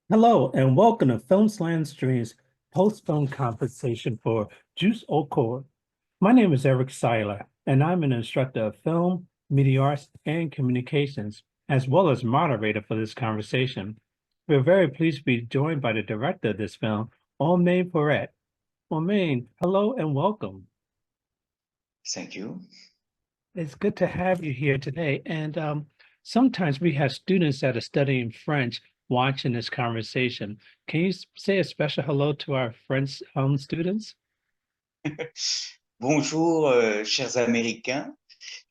Hello and welcome to Film Slam Stream's post-film conversation for Juste. My name is Eric Siler, and I'm an instructor of film, media arts, and communications, as well as moderator for this conversation. We're very pleased to be joined by the director of this film, Romain Forêt. Romain, hello and welcome. Thank you. It's good to have you here today. And sometimes we have students that are studying French watching this conversation. Can you say a special hello to our French students? Bonjour, chers Américains.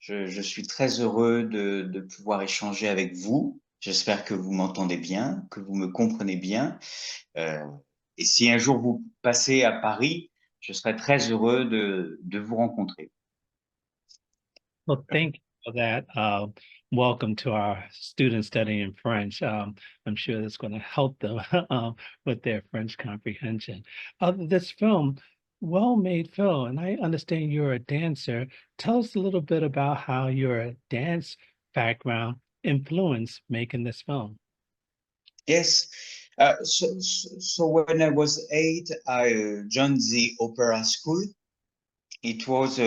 Je suis très heureux de pouvoir échanger avec vous. J'espère que vous m'entendez bien, que vous me comprenez bien. Et si un jour vous passez à Paris, je serai très heureux de vous rencontrer. Well, thank you for that. Welcome to our students studying French. I'm sure that's going to help them with their French comprehension. This film, well-made film, and I understand you're a dancer. Tell us a little bit about how your dance background influenced making this film. Yes. So when I was 8, I joined the opera school. It was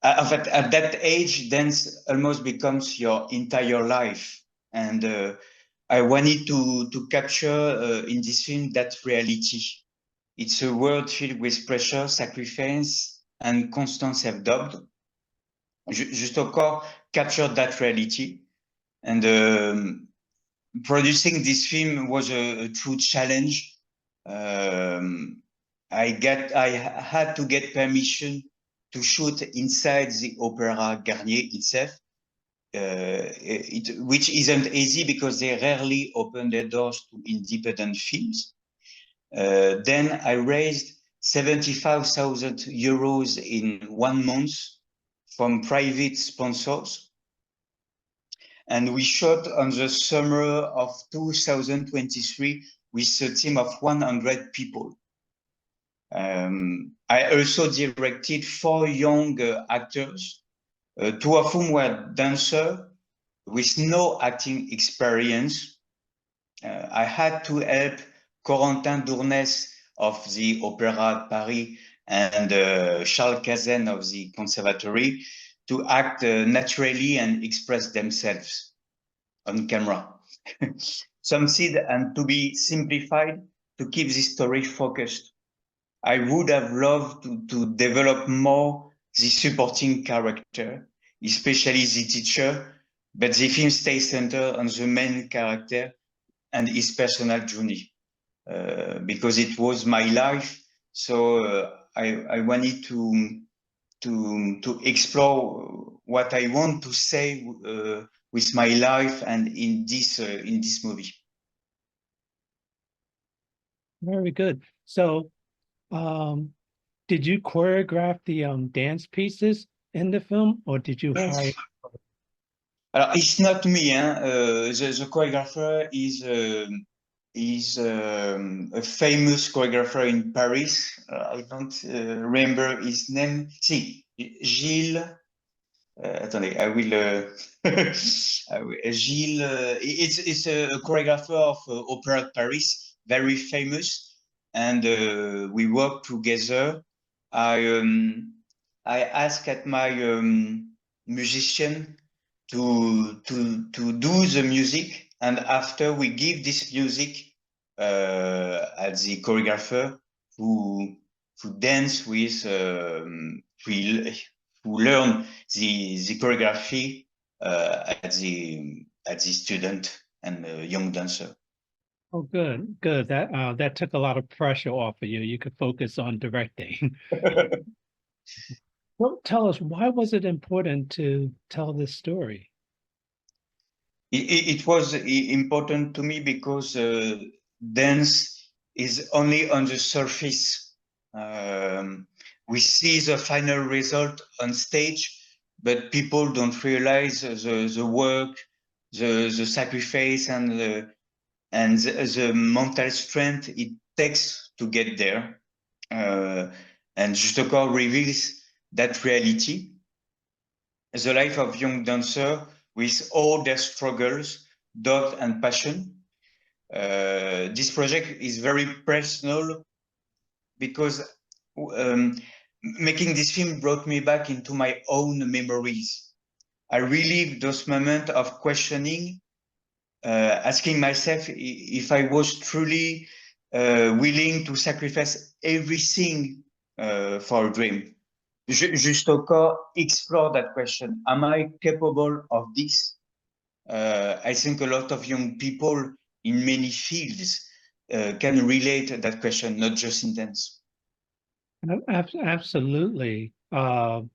in fact, at that age, dance almost becomes your entire life. And I wanted to capture in this film that reality. It's a world filled with pressure, sacrifice, and constant self-doubt. Juste au corps captured that reality. And producing this film was a true challenge. I had to get permission to shoot inside the Opéra Garnier itself, which isn't easy because they rarely open their doors to independent films. Then I raised 75,000 euros in 1 month from private sponsors. And we shot on the summer of 2023 with a team of 100 people. I also directed 4 young actors, 2 of whom were dancers with no acting experience. I had to help Corentin Dournès of the Opéra Paris and Charles Cazen of the Conservatory to act naturally and express themselves on camera. Some said, and to be simplified, to keep the story focused. I would have loved to develop more the supporting character, especially the teacher, but the film stays centered on the main character and his personal journey, because it was my life. So I wanted to explore what I want to say with my life and in this movie. Very good. So, did you choreograph the dance pieces in the film, or did you hire? Alors, it's not me. The choreographer is a famous choreographer in Paris. I don't remember his name. Si, Gilles. Attendez, I will. Gilles. It's a choreographer of Opera at Paris, very famous, and we work together. I asked at my musician to do the music, and after we give this music at the choreographer who dance with who learn the choreography at the student and young dancer. Oh, good, good. That took a lot of pressure off of you. You could focus on directing. Well, tell us, why was it important to tell this story? It was important to me because dance is only on the surface. We see the final result on stage, but people don't realize the work, the sacrifice, and the mental strength it takes to get there. And Juste Corps reveals that reality. The life of young dancer with all their struggles, doubt, and passion. This project is very personal because making this film brought me back into my own memories. I relived those moments of questioning, asking myself if I was truly willing to sacrifice everything for a dream. Juste Corp explore that question. Am I capable of this? I think a lot of young people in many fields can relate that question, not just in dance. Absolutely. You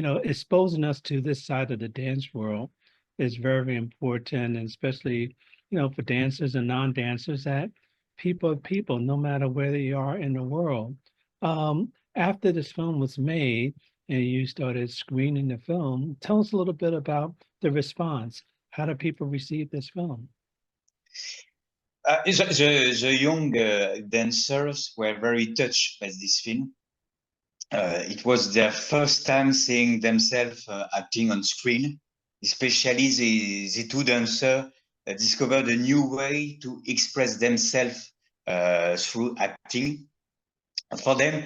know, exposing us to this side of the dance world is very important, and especially, for dancers and non-dancers, that people are people, no matter where they are in the world. After this film was made and you started screening the film, tell us a little bit about the response. How do people receive this film? The young dancers were very touched by this film. It was their first time seeing themselves acting on screen, especially the two dancers discovered a new way to express themselves through acting. For them,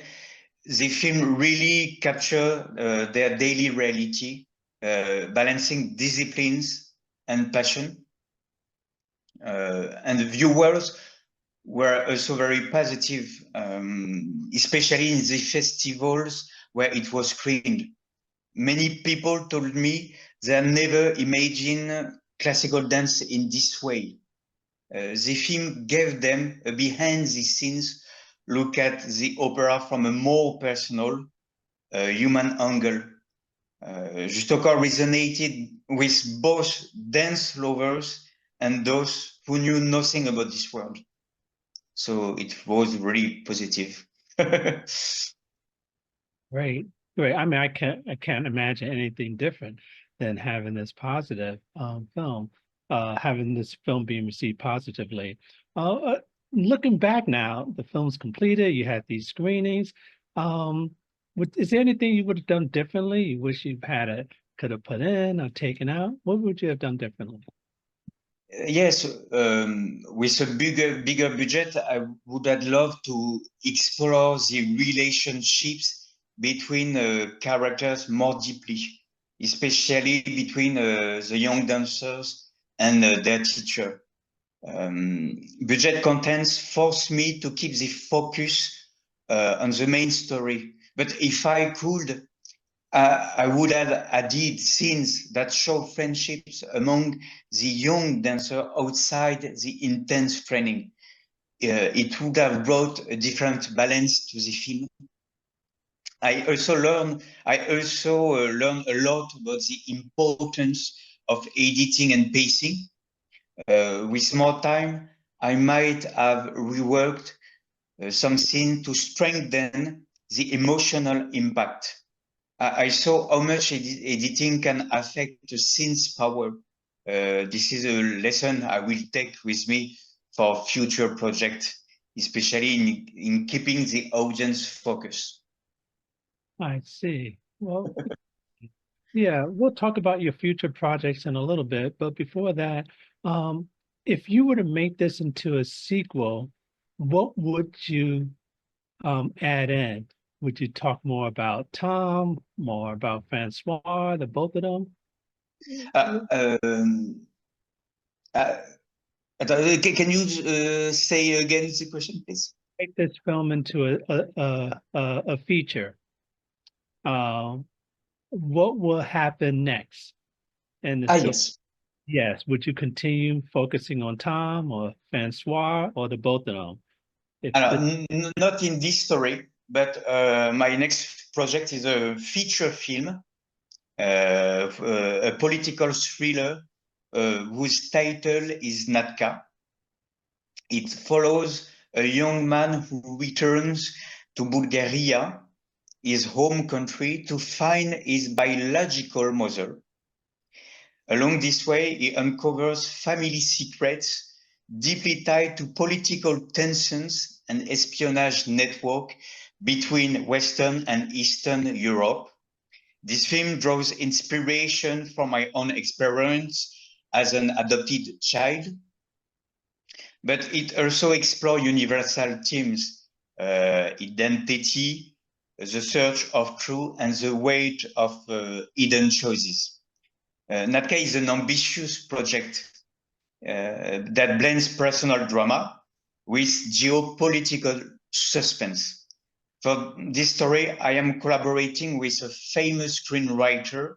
the film really captured their daily reality, balancing disciplines and passion. And the viewers were also very positive, especially in the festivals where it was screened. Many people told me they had never imagined classical dance in this way. The film gave them a behind the scenes look at the opera from a more personal, human angle. Juste Corp resonated with both dance lovers and those who knew nothing about this world. So it was really positive. Great, great. I mean, I can't imagine anything different than having this positive film, having this film being received positively. Looking back now, the film's completed. You had these screenings. Is there anything you would have done differently? You wish you could have put in or taken out? What would you have done differently? Yes, with a bigger budget, I would have loved to explore the relationships between characters more deeply, especially between the young dancers and their teacher. Budget contents forced me to keep the focus on the main story. But if I could, I would have added scenes that show friendships among the young dancer outside the intense training. It would have brought a different balance to the film. I also learned a lot about the importance of editing and pacing. With more time, I might have reworked some scene to strengthen the emotional impact. I saw how much editing can affect the scene's power. This is a lesson I will take with me for future projects, especially in keeping the audience focused. I see. Well, yeah, we'll talk about your future projects in a little bit, but before that, um, if you were to make this into a sequel, what would you add in? Would you talk more about Tom, more about Francois, the both of them? Uh, um, uh, can you say again the question, please? Make this film into a feature. Um, what will happen next in the Ah, story? yes. Yes, would you continue focusing on Tom or Francois or the both of them? If Not in this story, but my next project is a feature film, a political thriller whose title is Natka. It follows a young man who returns to Bulgaria, his home country, to find his biological mother. Along this way, he uncovers family secrets deeply tied to political tensions and espionage network between Western and Eastern Europe. This film draws inspiration from my own experience as an adopted child. But it also explores universal themes, identity, the search of truth, and the weight of hidden choices. Natka is an ambitious project that blends personal drama with geopolitical suspense. For this story, I am collaborating with a famous screenwriter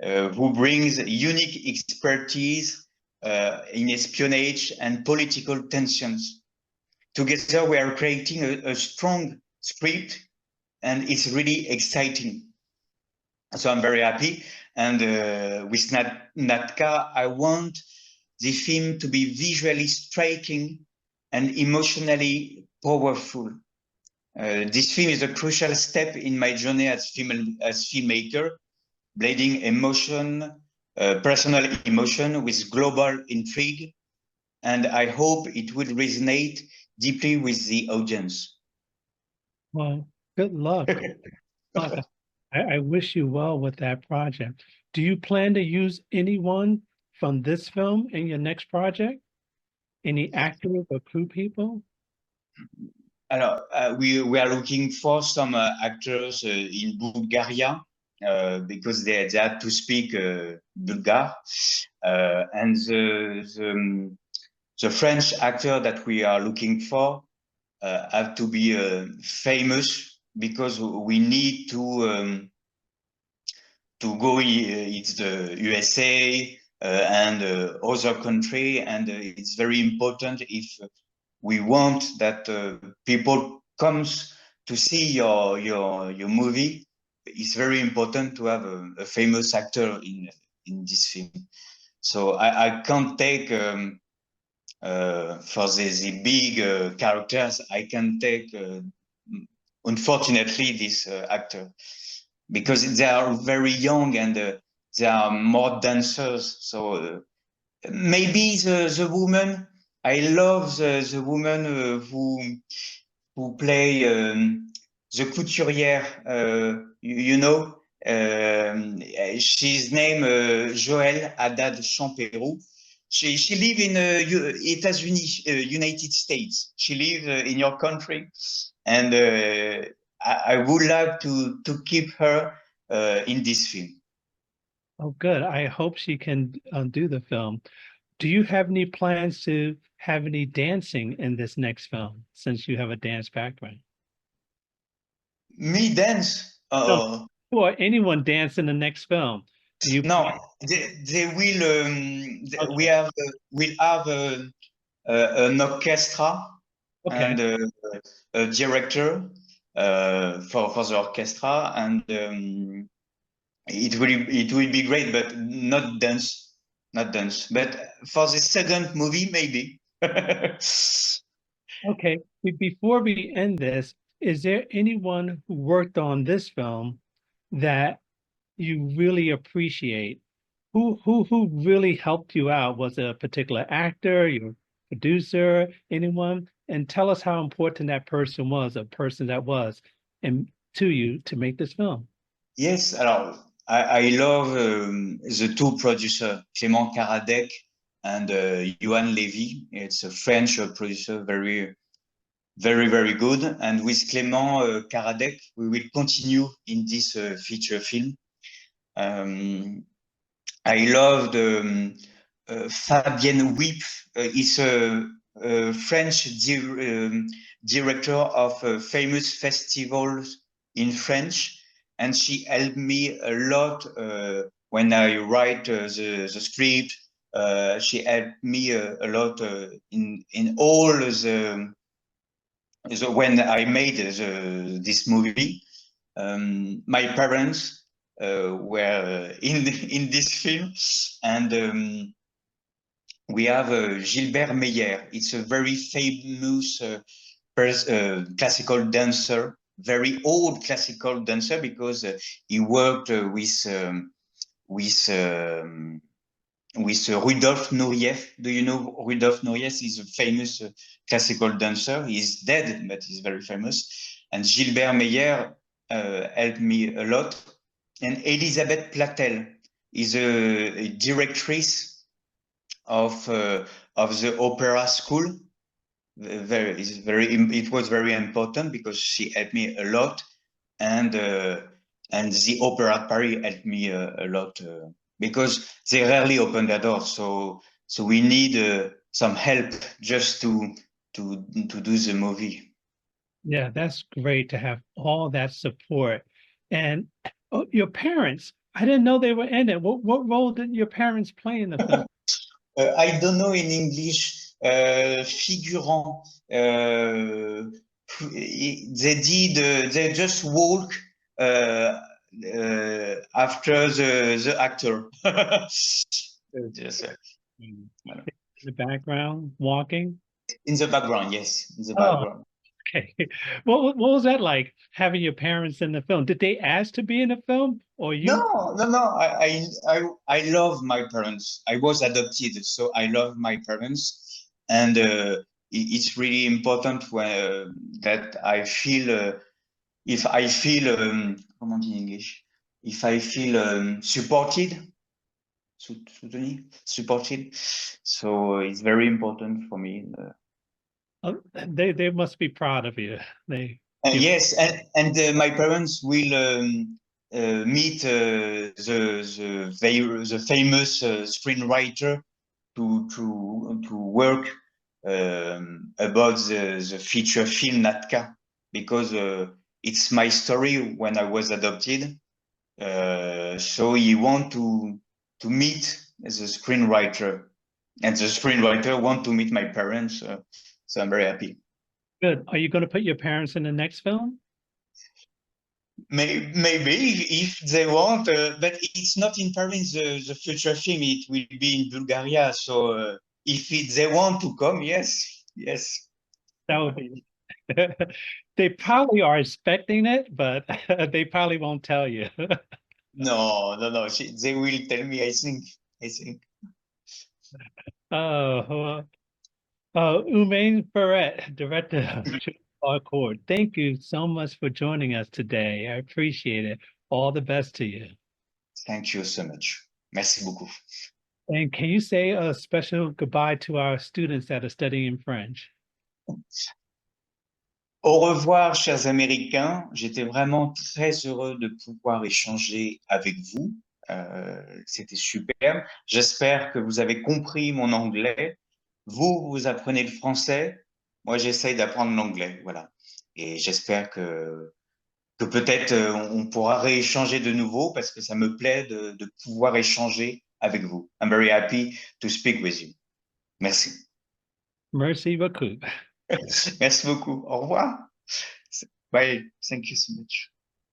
who brings unique expertise in espionage and political tensions. Together, we are creating a strong script, and it's really exciting. So I'm very happy. And with Natka, I want the film to be visually striking and emotionally powerful. This film is a crucial step in my journey as filmmaker, blending emotion, personal emotion with global intrigue, and I hope it will resonate deeply with the audience. Well, good luck. Luck. I wish you well with that project. Do you plan to use anyone from this film in your next project? Any actors or crew people? Alors, we are looking for some actors in Bulgaria because they had to speak Bulgar, and the French actor that we are looking for have to be famous because we need to go. It's the USA and other country, and it's very important if we want that people comes to see your movie. It's very important to have a famous actor in this film. So I can't take for the big characters. I can take unfortunately this actor because they are very young and they are more dancers. So maybe the woman. I love the woman who play the couturière. You know, she's named Joëlle Haddad Champerou. She live in États-Unis, United States. She live in your country, and I would like to keep her in this film. Oh, good. I hope she can do the film. Do you have any plans to have any dancing in this next film since you have a dance background? Me dance? No, or anyone dance in the next film? Do you? No, they will. Okay. We'll have an orchestra Okay. and a director for the orchestra, and it will be great, but not dance, not dance. But for the second movie, maybe. Okay. Before we end this, is there anyone who worked on this film that you really appreciate? Who really helped you out? Was it a particular actor, your producer, anyone? And tell us how important that person was, a person that was, and to you to make this film. Yes, alors I love the two producers, Clément Karadec and Johan Levy. It's a French producer, very good. And with Clément Karadec, we will continue in this feature film. I loved Fabienne Wip. Is a French director of famous festivals in French, and she helped me a lot when I write the script. She helped me a lot in all the when I made this movie. My parents were in this film, and we have Gilbert Meyer. It's a very famous classical dancer, very old classical dancer because he worked with Rudolf Nureyev. Do you know Rudolf Nureyev? He's a famous classical dancer. He's dead, but he's very famous. And Gilbert Meyer helped me a lot. And Elisabeth Platel is a directress of the opera school. It was very important because she helped me a lot, and the opera at Paris helped me a lot because they rarely open their doors. So we need some help just to do the movie. Yeah, that's great to have all that support. And your parents, I didn't know they were in it. What role did your parents play in the film? I don't know in English, figurant. They just walk after the actor. Yes, In the background, walking? in the background, yes, in the Oh, background. okay. What was that like having your parents in the film? Did they ask to be in the film or you? No. I love my parents. I was adopted, so I love my parents, and it's really important that I feel. If I feel, comment on dit in English? If I feel supported, supported. So it's very important for me. They must be proud of you. You Yes, and my parents will meet the famous screenwriter to work about the feature film Natka, because it's my story when I was adopted. So he want to meet the screenwriter, and the screenwriter want to meet my parents. So I'm very happy. good. Are you going to put your parents in the next film? Maybe if they want, but it's not in Paris. The future film, it will be in Bulgaria. So they want to come, yes, yes. That would be. They probably are expecting it, but they probably won't tell you. No. They will tell me. I think. Oh, Romain Forêt, director of Corp. Thank you so much for joining us today. I appreciate it. All the best to you. Thank you so much. Merci beaucoup. And can you say a special goodbye to our students that are studying French? Au revoir, chers Américains. J'étais vraiment très heureux de pouvoir échanger avec vous. C'était super. J'espère que vous avez compris mon anglais. Vous apprenez le français. Moi, j'essaye d'apprendre l'anglais. Voilà. Et j'espère que peut-être on pourra rééchanger de nouveau parce que ça me plaît de pouvoir échanger avec vous. I'm very happy to speak with you. Merci. Merci beaucoup. Merci beaucoup. Au revoir. Bye. Thank you so much.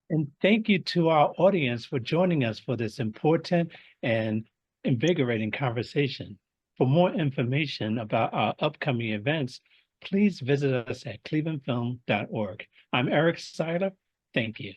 And thank you to our audience for joining us for this important and invigorating conversation. For more information about our upcoming events, please visit us at clevelandfilm.org. I'm Eric Siler. Thank you.